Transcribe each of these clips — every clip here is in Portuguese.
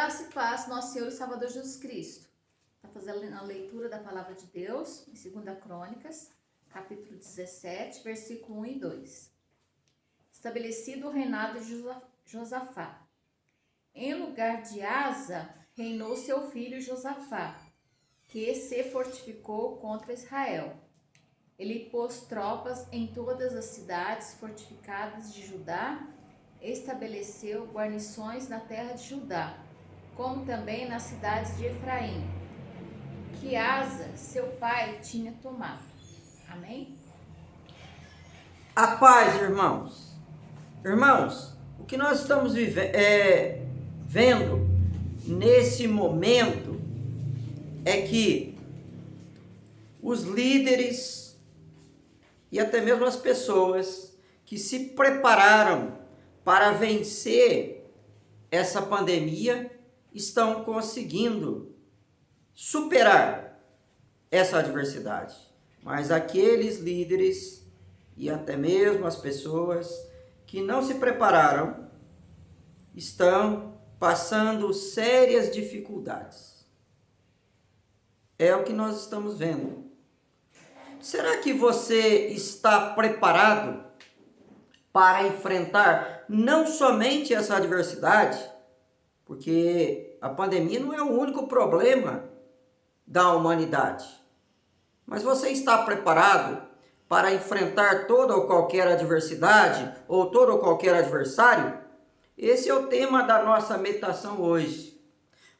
Graça e paz, nosso Senhor e Salvador Jesus Cristo. Está fazendo a leitura da palavra de Deus, em 2 Crônicas, capítulo 17, versículo 1 e 2. Estabelecido o reinado de Josafá. Em lugar de Asa, reinou seu filho Josafá, que se fortificou contra Israel. Ele pôs tropas em todas as cidades fortificadas de Judá, estabeleceu guarnições na terra de Judá, como também nas cidades de Efraim, que Asa, seu pai, tinha tomado. Amém? A paz, irmãos. Irmãos, o que nós estamos vendo nesse momento é que os líderes e até mesmo as pessoas que se prepararam para vencer essa pandemia estão conseguindo superar essa adversidade. Mas aqueles líderes e até mesmo as pessoas que não se prepararam estão passando sérias dificuldades. É o que nós estamos vendo. Será que você está preparado para enfrentar não somente essa adversidade? Porque a pandemia não é o único problema da humanidade. Mas você está preparado para enfrentar toda ou qualquer adversidade ou todo ou qualquer adversário? Esse é o tema da nossa meditação hoje.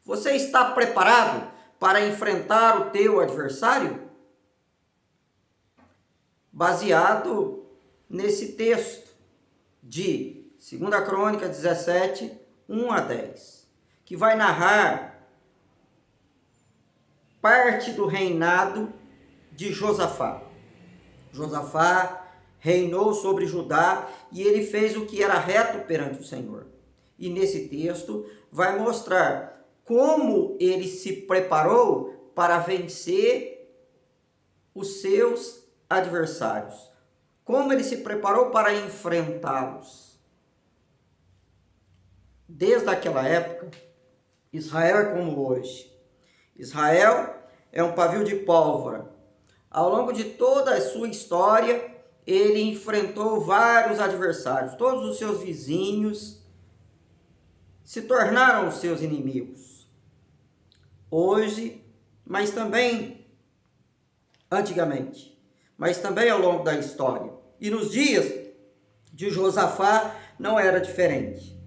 Você está preparado para enfrentar o teu adversário? Baseado nesse texto de 2 Crônicas 17, 1 a 10, que vai narrar parte do reinado de Josafá. Josafá reinou sobre Judá e ele fez o que era reto perante o Senhor. E nesse texto vai mostrar como ele se preparou para vencer os seus adversários. Como ele se preparou para enfrentá-los. Desde aquela época, Israel é como hoje. Israel é um pavio de pólvora. Ao longo de toda a sua história, ele enfrentou vários adversários. Todos os seus vizinhos se tornaram os seus inimigos. Hoje, mas também antigamente, mas também ao longo da história. E nos dias de Josafá não era diferente.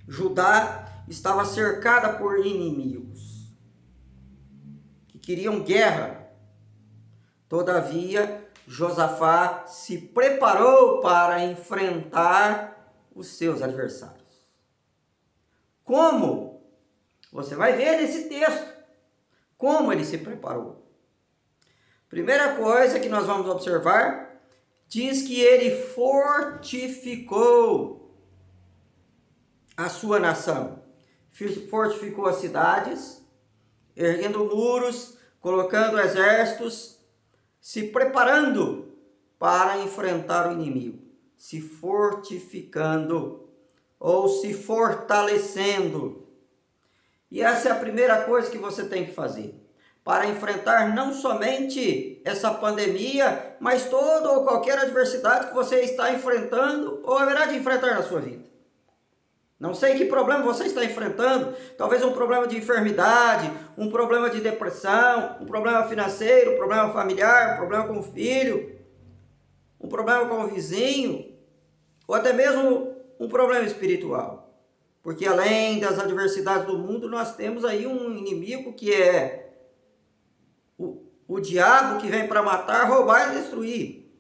Judá estava cercada por inimigos que queriam guerra. Todavia, Josafá se preparou para enfrentar os seus adversários. Como? Você vai ver nesse texto como ele se preparou. Primeira coisa que nós vamos observar, diz que ele fortificou a sua nação. Fortificou as cidades, erguendo muros, colocando exércitos, se preparando para enfrentar o inimigo, se fortificando ou se fortalecendo. E essa é a primeira coisa que você tem que fazer para enfrentar não somente essa pandemia, mas toda ou qualquer adversidade que você está enfrentando ou haverá de enfrentar na sua vida. Não sei que problema você está enfrentando, talvez um problema de enfermidade, um problema de depressão, um problema financeiro, um problema familiar, um problema com o filho, um problema com o vizinho, ou até mesmo um problema espiritual. Porque além das adversidades do mundo, nós temos aí um inimigo que é o diabo, que vem para matar, roubar e destruir.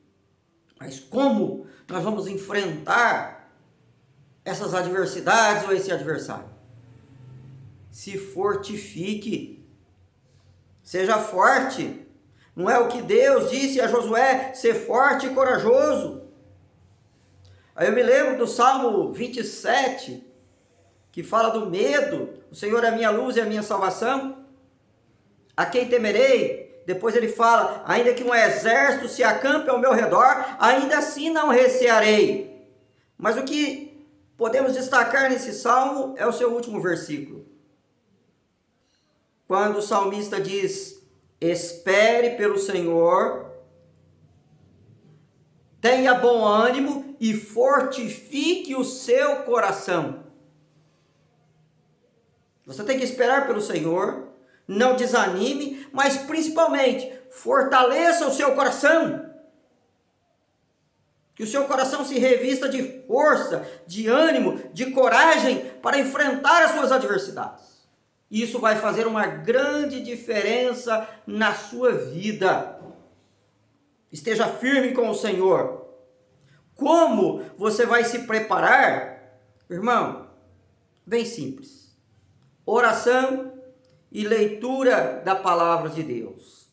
Mas como nós vamos enfrentar essas adversidades ou esse adversário? Se fortifique. Seja forte. Não é o que Deus disse a Josué? Ser forte e corajoso. Aí eu me lembro do Salmo 27, que fala do medo. O Senhor é a minha luz e a minha salvação. A quem temerei? Depois ele fala, ainda que um exército se acampe ao meu redor, ainda assim não recearei. Mas o que podemos destacar nesse salmo é o seu último versículo. Quando o salmista diz: espere pelo Senhor, tenha bom ânimo e fortifique o seu coração. Você tem que esperar pelo Senhor, não desanime, mas principalmente fortaleça o seu coração. Que o seu coração se revista de força, de ânimo, de coragem para enfrentar as suas adversidades. Isso vai fazer uma grande diferença na sua vida. Esteja firme com o Senhor. Como você vai se preparar? Irmão, bem simples. Oração e leitura da palavra de Deus.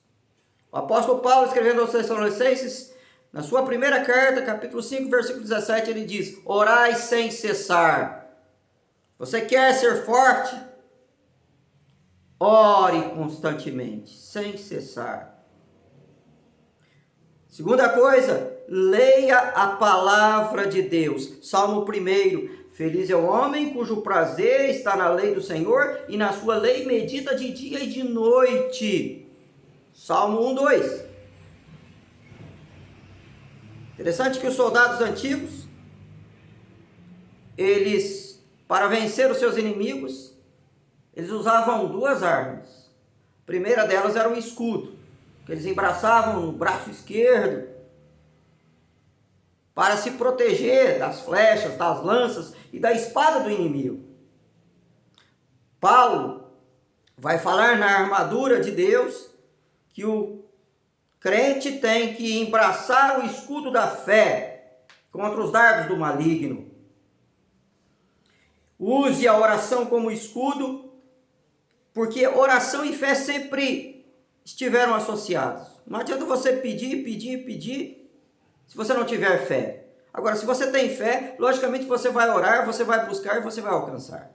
O apóstolo Paulo, escrevendo aos Tessalonicenses, na sua primeira carta, capítulo 5, versículo 17, ele diz: orai sem cessar. Você quer ser forte? Ore constantemente, sem cessar. Segunda coisa, leia a palavra de Deus. Salmo 1. Feliz é o homem cujo prazer está na lei do Senhor e na sua lei medita de dia e de noite. Salmo 1:2. Interessante que os soldados antigos, eles, para vencer os seus inimigos, eles usavam duas armas. A primeira delas era um escudo, que eles embraçavam no braço esquerdo, para se proteger das flechas, das lanças e da espada do inimigo. Paulo vai falar na armadura de Deus que o crente tem que embraçar o escudo da fé contra os dardos do maligno. Use a oração como escudo, porque oração e fé sempre estiveram associados. Não adianta você pedir, se você não tiver fé. Agora, se você tem fé, logicamente você vai orar, você vai buscar e você vai alcançar.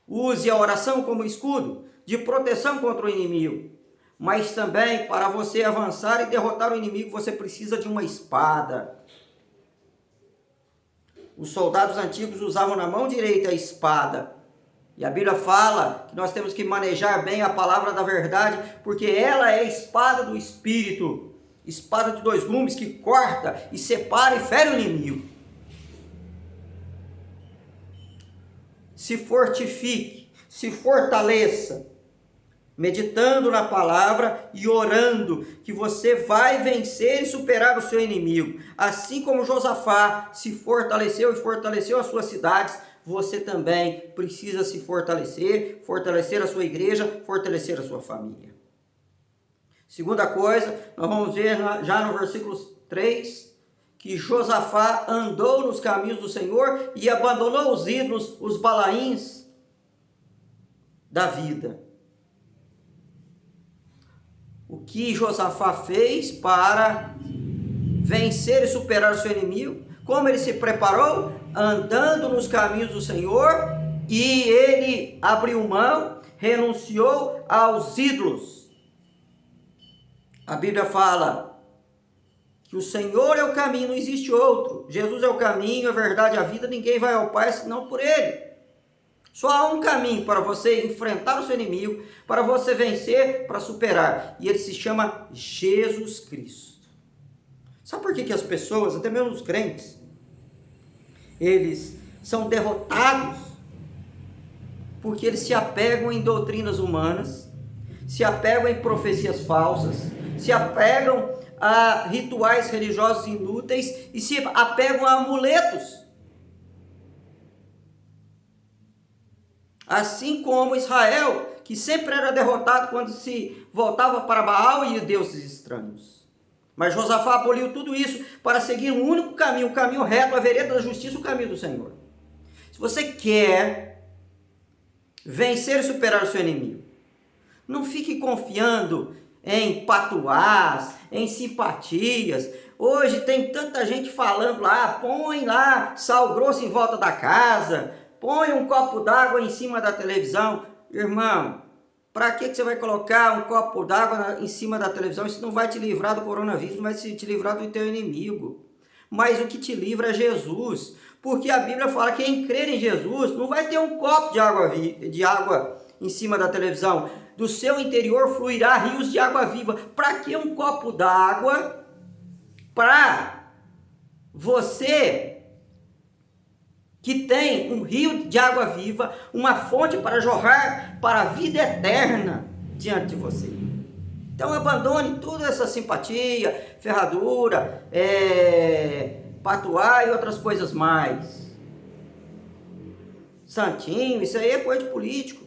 Use a oração como escudo de proteção contra o inimigo. Mas também, para você avançar e derrotar o inimigo, você precisa de uma espada. Os soldados antigos usavam na mão direita a espada. E a Bíblia fala que nós temos que manejar bem a palavra da verdade, porque ela é a espada do Espírito. Espada de dois gumes que corta e separa e fere o inimigo. Se fortifique, se fortaleça, meditando na palavra e orando, que você vai vencer e superar o seu inimigo. Assim como Josafá se fortaleceu e fortaleceu as suas cidades, você também precisa se fortalecer, fortalecer a sua igreja, fortalecer a sua família. Segunda coisa, nós vamos ver já no versículo 3, que Josafá andou nos caminhos do Senhor e abandonou os ídolos, os balaíns da vida. O que Josafá fez para vencer e superar o seu inimigo? Como ele se preparou? Andando nos caminhos do Senhor, e ele abriu mão, renunciou aos ídolos. A Bíblia fala que o Senhor é o caminho, não existe outro. Jesus é o caminho, a verdade, a vida, ninguém vai ao Pai senão por Ele. Só há um caminho para você enfrentar o seu inimigo, para você vencer, para superar. E ele se chama Jesus Cristo. Sabe por que as pessoas, até mesmo os crentes, eles são derrotados? Porque eles se apegam em doutrinas humanas, se apegam em profecias falsas, se apegam a rituais religiosos inúteis e se apegam a amuletos. Assim como Israel, que sempre era derrotado quando se voltava para Baal e deuses estranhos. Mas Josafá aboliu tudo isso para seguir um único caminho, o caminho reto, a vereda da justiça, o caminho do Senhor. Se você quer vencer e superar o seu inimigo, não fique confiando em patuás, em simpatias. Hoje tem tanta gente falando lá, põe lá sal grosso em volta da casa, põe um copo d'água em cima da televisão. Irmão, para que você vai colocar um copo d'água em cima da televisão? Isso não vai te livrar do coronavírus, não vai te livrar do teu inimigo. Mas o que te livra é Jesus. porque a Bíblia fala que quem crer em Jesus não vai ter um copo de água em cima da televisão. Do seu interior fluirá rios de água viva. Para que um copo d'água? Para você que tem um rio de água viva, uma fonte para jorrar para a vida eterna diante de você. Então abandone toda essa simpatia, ferradura, patuá e outras coisas mais. Santinho, isso aí é coisa de político,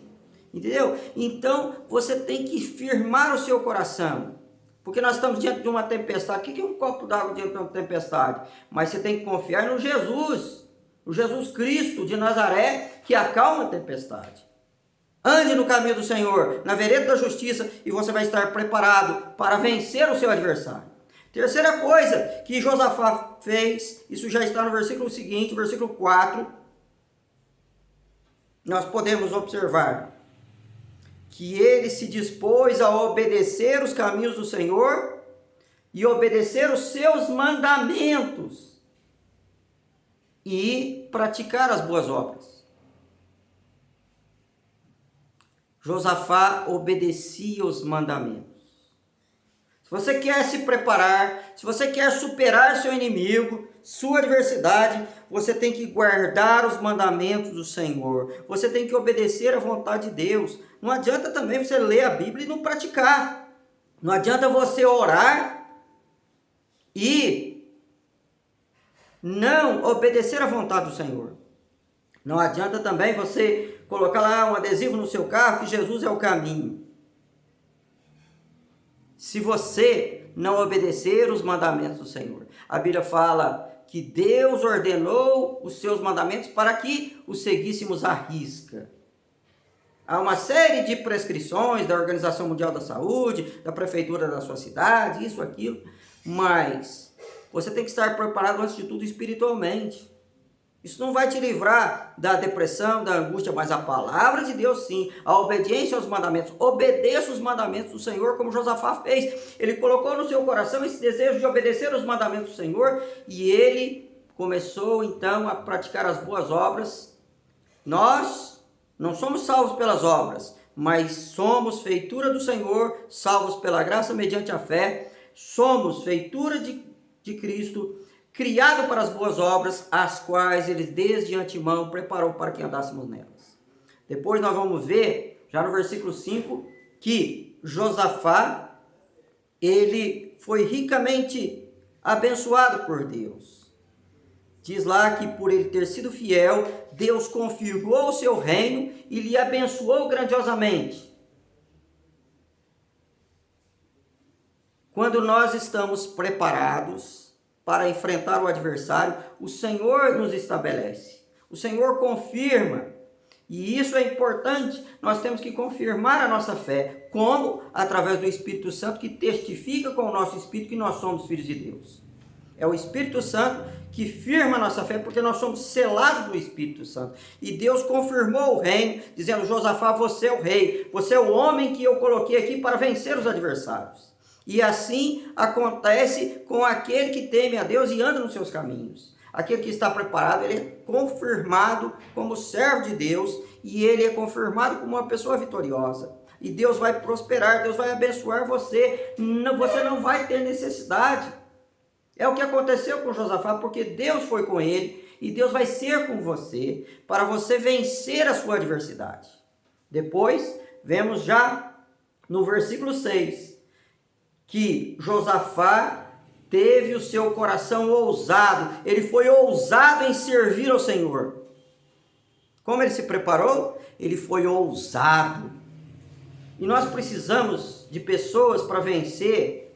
entendeu? Então você tem que firmar o seu coração, porque nós estamos diante de uma tempestade. O que é um copo d'água diante de uma tempestade? Mas você tem que confiar no Jesus, o Jesus Cristo de Nazaré, que acalma a tempestade. Ande no caminho do Senhor, na vereda da justiça, e você vai estar preparado para vencer o seu adversário. Terceira coisa que Josafá fez, isso já está no versículo seguinte, versículo 4. Nós podemos observar que ele se dispôs a obedecer os caminhos do Senhor e obedecer os seus mandamentos e praticar as boas obras. Josafá obedecia os mandamentos. Se você quer se preparar, se você quer superar seu inimigo, sua adversidade, você tem que guardar os mandamentos do Senhor. Você tem que obedecer à vontade de Deus. Não adianta também você ler a Bíblia e não praticar. Não adianta você orar e não obedecer à vontade do Senhor. Não adianta também você colocar lá um adesivo no seu carro que Jesus é o caminho. Se você não obedecer os mandamentos do Senhor. A Bíblia fala que Deus ordenou os seus mandamentos para que os seguíssemos à risca. Há uma série de prescrições da Organização Mundial da Saúde, da prefeitura da sua cidade, isso, aquilo, mas você tem que estar preparado antes de tudo espiritualmente. Isso não vai te livrar da depressão, da angústia, mas a palavra de Deus sim, a obediência aos mandamentos. Obedeça os mandamentos do Senhor como Josafá fez. Ele colocou no seu coração esse desejo de obedecer os mandamentos do Senhor e ele começou então a praticar as boas obras. Nós não somos salvos pelas obras, mas somos feitura do Senhor, salvos pela graça mediante a fé. Somos feitura de Cristo, criado para as boas obras, as quais ele desde antemão preparou para que andássemos nelas. Depois nós vamos ver, já no versículo 5, que Josafá, ele foi ricamente abençoado por Deus. Diz lá que por ele ter sido fiel, Deus confirmou o seu reino e lhe abençoou grandiosamente. Quando nós estamos preparados para enfrentar o adversário, o Senhor nos estabelece, o Senhor confirma, e isso é importante. Nós temos que confirmar a nossa fé, como? Através do Espírito Santo, que testifica com o nosso espírito que nós somos filhos de Deus. É o Espírito Santo que firma a nossa fé, porque nós somos selados do Espírito Santo, e Deus confirmou o reino, dizendo: Josafá, você é o rei, você é o homem que eu coloquei aqui para vencer os adversários. E assim acontece com aquele que teme a Deus e anda nos seus caminhos. Aquele que está preparado, ele é confirmado como servo de Deus e ele é confirmado como uma pessoa vitoriosa. E Deus vai prosperar, Deus vai abençoar você. Você não vai ter necessidade. É o que aconteceu com Josafá, porque Deus foi com ele e Deus vai ser com você para você vencer a sua adversidade. Depois, vemos já no versículo 6, que Josafá teve o seu coração ousado, ele foi ousado em servir ao Senhor. Como ele se preparou? Ele foi ousado. E nós precisamos de pessoas para vencer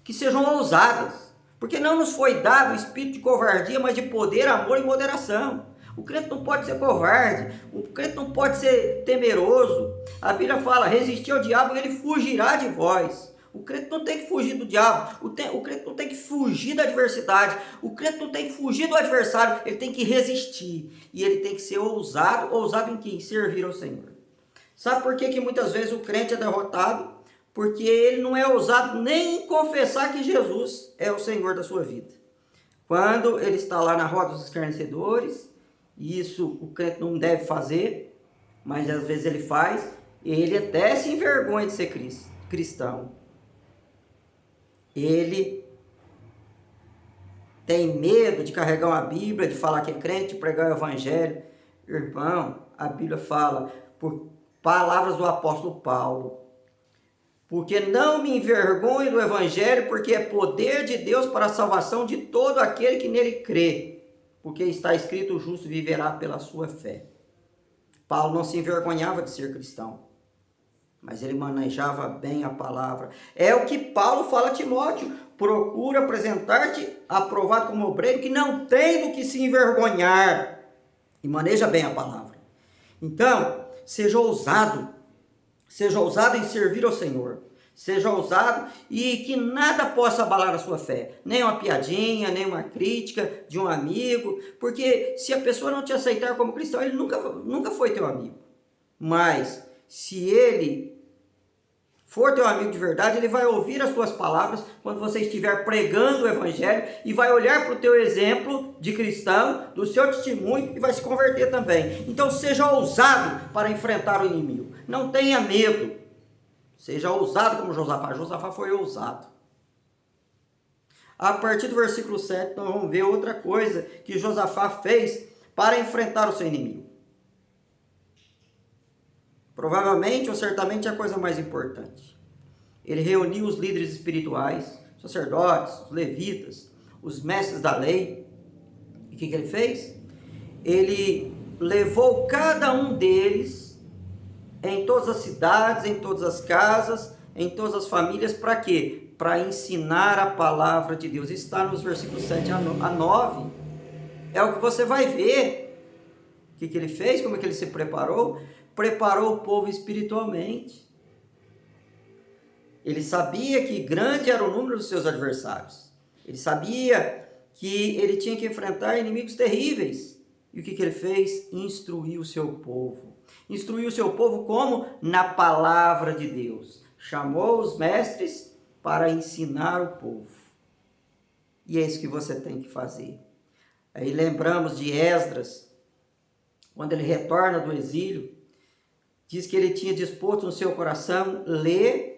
que sejam ousadas, porque não nos foi dado o espírito de covardia, mas de poder, amor e moderação. O crente não pode ser covarde, o crente não pode ser temeroso. A Bíblia fala: resistir ao diabo e ele fugirá de vós. O crente não tem que fugir do diabo, o crente não tem que fugir da adversidade, o crente não tem que fugir do adversário, ele tem que resistir. E ele tem que ser ousado. Ousado em quê? Em servir ao Senhor. Sabe por que muitas vezes o crente é derrotado? Porque ele não é ousado nem em confessar que Jesus é o Senhor da sua vida. Quando ele está lá na roda dos escarnecedores, e isso o crente não deve fazer, mas às vezes ele faz, ele até se envergonha de ser cristão. Ele tem medo de carregar uma Bíblia, de falar que é crente, de pregar o Evangelho. Irmão, a Bíblia fala, por palavras do apóstolo Paulo, porque não me envergonho do Evangelho, porque é poder de Deus para a salvação de todo aquele que nele crê, porque está escrito, o justo viverá pela sua fé. Paulo não se envergonhava de ser cristão, mas ele manejava bem a palavra. É o que Paulo fala a Timóteo: procura apresentar-te aprovado como obreiro que não tem do que se envergonhar, e maneja bem a palavra. Então, seja ousado em servir ao Senhor, seja ousado, e que nada possa abalar a sua fé, nem uma piadinha, nem uma crítica de um amigo, porque se a pessoa não te aceitar como cristão, ele nunca foi teu amigo. Mas se ele for teu amigo de verdade, ele vai ouvir as tuas palavras quando você estiver pregando o Evangelho, e vai olhar para o teu exemplo de cristão, do seu testemunho, e vai se converter também. Então seja ousado para enfrentar o inimigo, não tenha medo, seja ousado como Josafá. Josafá foi ousado. A partir do versículo 7, nós vamos ver outra coisa que Josafá fez para enfrentar o seu inimigo. Provavelmente ou certamente é a coisa mais importante. Ele reuniu os líderes espirituais, sacerdotes, os levitas, os mestres da lei. E o que ele fez? Ele levou cada um deles em todas as cidades, em todas as casas, em todas as famílias. Para quê? Para ensinar a palavra de Deus. Está nos versículos 7 a 9. É o que você vai ver. O que ele fez? Como é que ele se preparou? Preparou o povo espiritualmente. Ele sabia que grande era o número dos seus adversários. Ele sabia que ele tinha que enfrentar inimigos terríveis. E o que ele fez? Instruiu o seu povo. Instruiu o seu povo como? Na palavra de Deus. Chamou os mestres para ensinar o povo. E é isso que você tem que fazer. Aí lembramos de Esdras, quando ele retorna do exílio. Diz que ele tinha disposto no seu coração ler,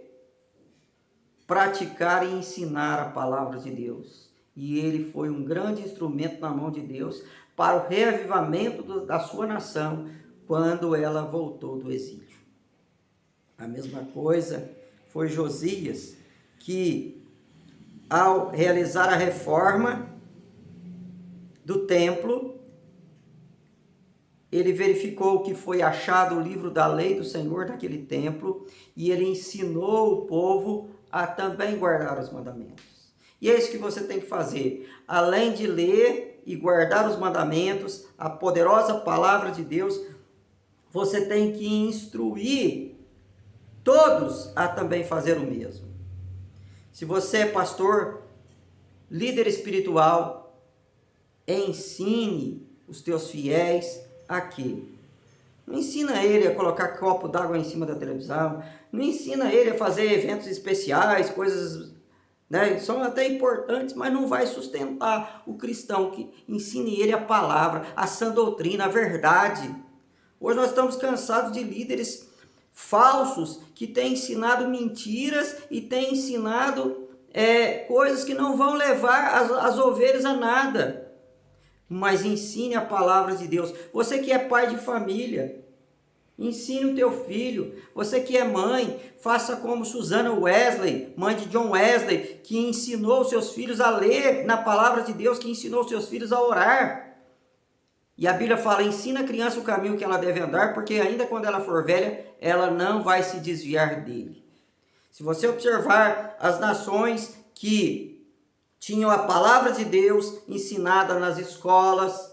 praticar e ensinar a palavra de Deus. E ele foi um grande instrumento na mão de Deus para o reavivamento da sua nação quando ela voltou do exílio. A mesma coisa foi Josias, que ao realizar a reforma do templo, ele verificou que foi achado o livro da lei do Senhor naquele templo, e ele ensinou o povo a também guardar os mandamentos. E é isso que você tem que fazer. Além de ler e guardar os mandamentos, a poderosa palavra de Deus, você tem que instruir todos a também fazer o mesmo. Se você é pastor, líder espiritual, ensine os teus fiéis aqui. Não ensina ele a colocar copo d'água em cima da televisão, não ensina ele a fazer eventos especiais, coisas, né, são até importantes, mas não vai sustentar o cristão. Que ensine ele a palavra, a sã doutrina, a verdade. Hoje nós estamos cansados de líderes falsos que têm ensinado mentiras e têm ensinado coisas que não vão levar as ovelhas a nada. Mas ensine a palavra de Deus. Você que é pai de família, ensine o teu filho. Você que é mãe, faça como Susana Wesley, mãe de John Wesley, que ensinou seus filhos a ler na palavra de Deus, que ensinou seus filhos a orar. E a Bíblia fala: ensina a criança o caminho que ela deve andar, porque ainda quando ela for velha, ela não vai se desviar dele. Se você observar as nações que tinham a palavra de Deus ensinada nas escolas,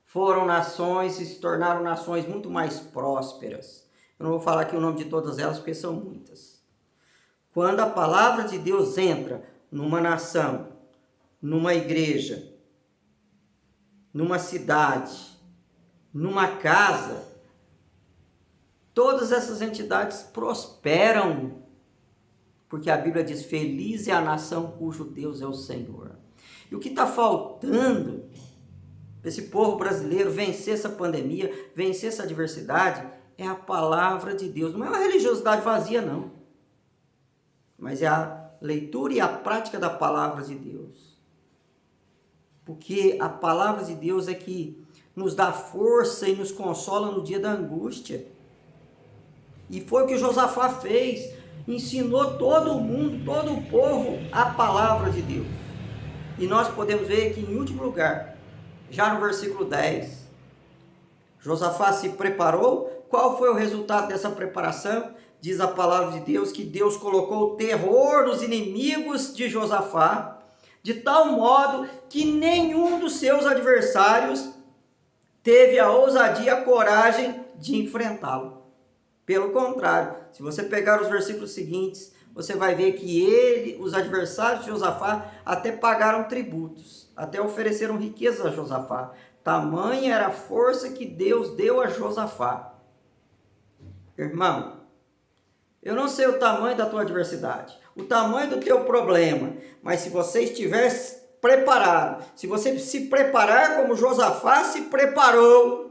foram nações e se tornaram nações muito mais prósperas. Eu não vou falar aqui o nome de todas elas, porque são muitas. Quando a palavra de Deus entra numa nação, numa igreja, numa cidade, numa casa, todas essas entidades prosperam. Porque a Bíblia diz: feliz é a nação cujo Deus é o Senhor. E o que está faltando para esse povo brasileiro vencer essa pandemia, vencer essa adversidade, é a palavra de Deus. Não é uma religiosidade vazia, não. Mas é a leitura e a prática da palavra de Deus. Porque a palavra de Deus é que nos dá força e nos consola no dia da angústia. E foi o que Josafá fez. Ensinou todo mundo, todo o povo, a palavra de Deus. E nós podemos ver que, em último lugar, já no versículo 10, Josafá se preparou. Qual foi o resultado dessa preparação? Diz a palavra de Deus que Deus colocou terror nos inimigos de Josafá, de tal modo que nenhum dos seus adversários teve a ousadia e a coragem de enfrentá-lo. Pelo contrário, se você pegar os versículos seguintes, você vai ver que os adversários de Josafá, até pagaram tributos, até ofereceram riquezas a Josafá. Tamanha era a força que Deus deu a Josafá. Irmão, eu não sei o tamanho da tua adversidade, o tamanho do teu problema, mas se você estiver preparado, se você se preparar como Josafá se preparou,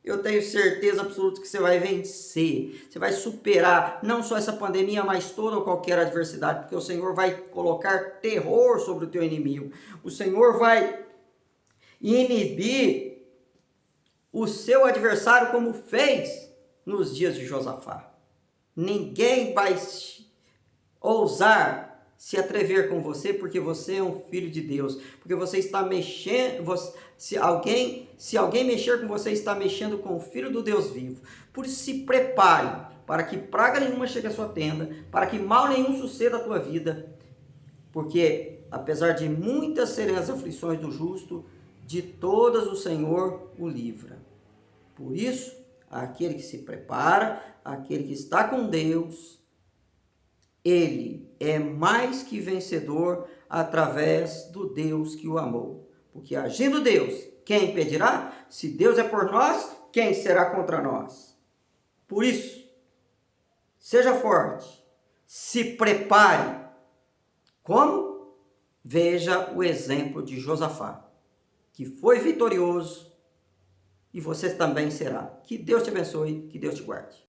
eu tenho certeza absoluta que você vai vencer, você vai superar não só essa pandemia, mas toda ou qualquer adversidade, porque o Senhor vai colocar terror sobre o teu inimigo, o Senhor vai inibir o seu adversário como fez nos dias de Josafá. Ninguém vai ousar se atrever com você, porque você é um filho de Deus, porque você está mexendo, se alguém mexer com você, está mexendo com o Filho do Deus vivo. Por isso, se prepare para que praga nenhuma chegue à sua tenda, para que mal nenhum suceda à tua vida, porque apesar de muitas serem as aflições do justo, de todas o Senhor o livra. Por isso, aquele que se prepara, aquele que está com Deus, ele é mais que vencedor através do Deus que o amou. Porque agindo Deus, quem impedirá? Se Deus é por nós, quem será contra nós? Por isso, seja forte, se prepare. Como? Veja o exemplo de Josafá, que foi vitorioso, e você também será. Que Deus te abençoe, que Deus te guarde.